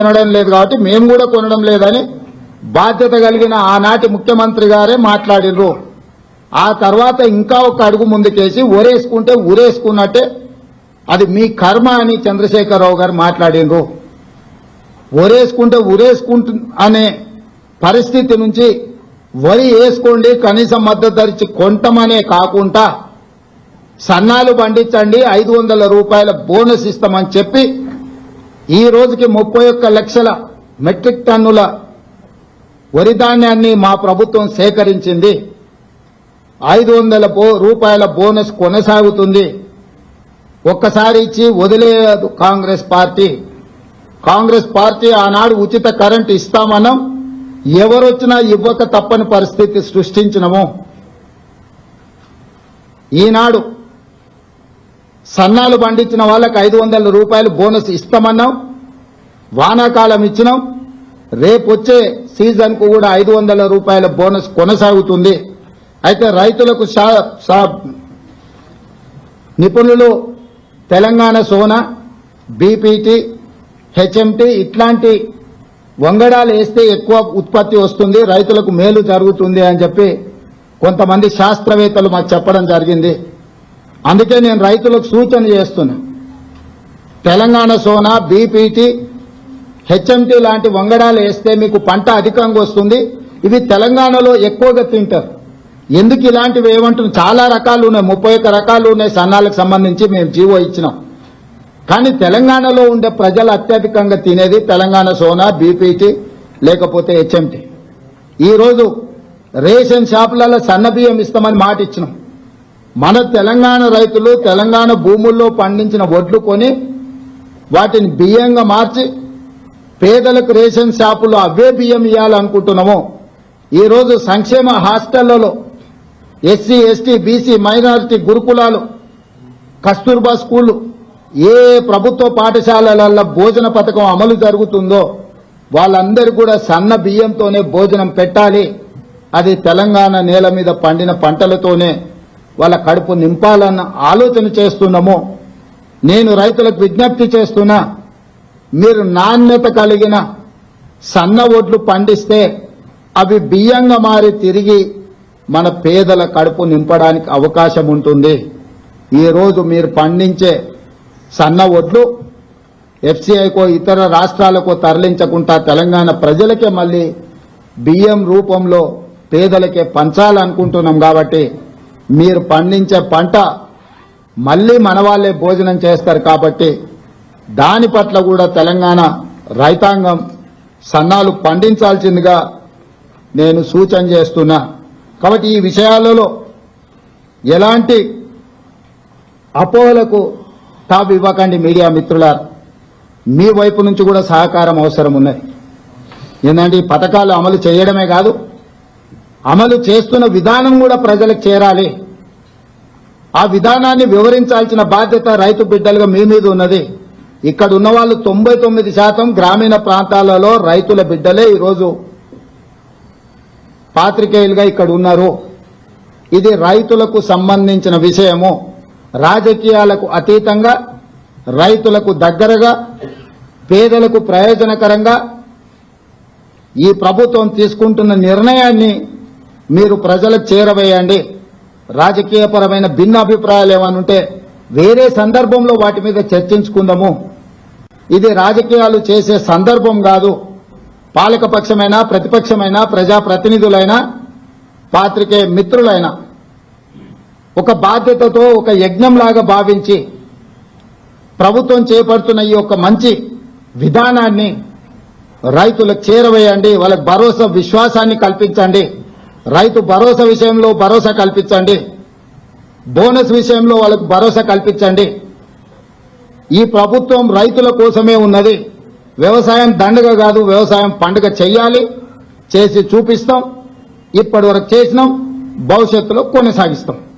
కొనడం లేదు కాబట్టి మేము కూడా కొనడం లేదని బాధ్యత కలిగిన ఆనాటి ముఖ్యమంత్రి గారే మాట్లాడిర్రు. ఆ తర్వాత ఇంకా ఒక అడుగు ముందుకేసి ఊరేసుకుంటే ఊరేసుకున్నట్టే అది మీ కర్మ అని చంద్రశేఖరరావు గారు మాట్లాడినరు. ఊరేసుకుంటే ఊరేసుకుంటు అనే పరిస్థితి నుంచి వరి వేసుకోండి కనీసం మద్దతు ధర ఇచ్చి కొంటమనే కాకుండా సన్నాలు పండించండి 500 రూపాయల బోనస్ ఇస్తామని చెప్పి ఈ రోజుకి 31 లక్షల మెట్రిక్ టన్నుల వరి ధాన్యాన్ని మా ప్రభుత్వం సేకరించింది. 500 రూపాయల బోనస్ కొనసాగుతుంది. ఒక్కసారి ఇచ్చి వదిలేదు కాంగ్రెస్ పార్టీ. ఆనాడు ఉచిత కరెంటు ఇస్తామన్నాం, ఎవరొచ్చినా ఇవ్వక తప్పని పరిస్థితి సృష్టించినము. ఈనాడు సన్నాలు పండించిన వాళ్ళకి 500 రూపాయలు బోనస్ ఇస్తామన్నాం, వానాకాలం ఇచ్చినాం. రేపొచ్చే సీజన్ కు కూడా 500 రూపాయల బోనస్ కొనసాగుతుంది. అయితే రైతులకు నిపుణులు తెలంగాణ సోనా, బీపీటీ, హెచ్ఎంటీ ఇట్లాంటి వంగడాలు వేస్తే ఎక్కువ ఉత్పత్తి వస్తుంది, రైతులకు మేలు జరుగుతుంది అని చెప్పి కొంతమంది శాస్త్రవేత్తలు మాకు చెప్పడం జరిగింది. అందుకే నేను రైతులకు సూచన చేస్తున్నా, తెలంగాణ సోనా, బీపీటీ, హెచ్ఎంటీ లాంటి వంగడాలు వేస్తే మీకు పంట అధికంగా వస్తుంది. ఇవి తెలంగాణలో ఎక్కువగా తింటారు. ఎందుకు ఇలాంటివి ఏమంటున్నాం, చాలా రకాలు ఉన్నాయి, 31 రకాలు ఉన్నాయి సన్నాలకు సంబంధించి మేము జీవో ఇచ్చినాం. కానీ తెలంగాణలో ఉండే ప్రజలు అత్యధికంగా తినేది తెలంగాణ సోనా, బీపీటీ లేకపోతే హెచ్ఎంటీ. ఈరోజు రేషన్ షాపులలో సన్న బియ్యం ఇస్తామని మాట ఇచ్చినాం. మన తెలంగాణ రైతులు తెలంగాణ భూముల్లో పండించిన వడ్లు కొని వాటిని బియ్యంగా మార్చి పేదలకు రేషన్ షాపుల్లో అవే బియ్యం ఇవ్వాలనుకుంటున్నాము. ఈరోజు సంక్షేమ హాస్టళ్లలో ఎస్సీ, ఎస్టీ, బీసీ, మైనారిటీ గురుకులాలు, కస్తూర్బా స్కూళ్లు, ఏ ప్రభుత్వ పాఠశాలలలో భోజన పథకం అమలు జరుగుతుందో వాళ్ళందరూ కూడా సన్న బియ్యంతోనే భోజనం పెట్టాలి. అది తెలంగాణ నేల మీద పండిన పంటలతోనే వాళ్ళ కడుపు నింపాలన్న ఆలోచన చేస్తున్నాము. నేను రైతులకు విజ్ఞప్తి చేస్తున్నా, మీరు నాణ్యత కలిగిన సన్న వడ్లు పండిస్తే అవి బియ్యంగా మారి తిరిగి మన పేదల కడుపు నింపడానికి అవకాశం ఉంటుంది. ఈరోజు మీరు పండించే సన్న వడ్లు ఎఫ్సీఐకో ఇతర రాష్ట్రాలకో తరలించకుండా తెలంగాణ ప్రజలకే మళ్ళీ బియ్యం రూపంలో పేదలకే పంచాలనుకుంటున్నాం. కాబట్టి మీరు పండించే పంట మళ్ళీ మన వాళ్ళే భోజనం చేస్తారు. కాబట్టి దాని పట్ల కూడా తెలంగాణ రైతాంగం సన్నాలు పండించాల్సిందిగా నేను సూచన చేస్తున్నా. కాబట్టి ఈ విషయాలలో ఎలాంటి అపోహలకు తావు ఇవ్వకండి. మీడియా మిత్రులారా, మీ వైపు నుంచి కూడా సహకారం అవసరం ఉన్నది. ఏంటంటే ఈ పథకాలు అమలు చేయడమే కాదు, అమలు చేస్తున్న విధానం కూడా ప్రజలకు చేరాలి. ఆ విధానాన్ని వివరించాల్సిన బాధ్యత రైతు బిడ్డలుగా మీ మీద ఉన్నది. ఇక్కడ ఉన్న వాళ్ళు 99% గ్రామీణ ప్రాంతాలలో రైతుల బిడ్డలే ఈరోజు పాత్రికేయులుగా ఇక్కడ ఉన్నారు. ఇది రైతులకు సంబంధించిన విషయము. రాజకీయాలకు అతీతంగా రైతులకు దగ్గరగా పేదలకు ప్రయోజనకరంగా ఈ ప్రభుత్వం తీసుకుంటున్న నిర్ణయాన్ని మీరు ప్రజలకు చేరవేయండి. రాజకీయపరమైన భిన్న అభిప్రాయాలు ఏమైనా ఉంటే వేరే సందర్భంలో వాటి మీద చర్చించుకుందాము. ఇది రాజకీయాలు చేసే సందర్భం కాదు. పాలకపక్షమైనా ప్రతిపక్షమైనా ప్రజాప్రతినిధులైనా పాత్రికేయ మిత్రులైనా ఒక బాధ్యతతో ఒక యజ్ఞంలాగా భావించి ప్రభుత్వం చేపడుతున్న ఈ యొక్క మంచి విధానాన్ని రైతులకు చేరవేయండి. వాళ్ళకి భరోసా విశ్వాసాన్ని కల్పించండి. రైతు భరోసా విషయంలో భరోసా కల్పించండి. బోనస్ విషయంలో వాళ్ళకు భరోసా కల్పించండి. ఈ ప్రభుత్వం రైతుల కోసమే ఉన్నది. వ్యవసాయం దండగ కాదు, వ్యవసాయం పండుగ చెయ్యాలి. చేసి చూపిస్తాం. ఇప్పటి వరకు చేసినాం, భవిష్యత్తులో కొనసాగిస్తాం.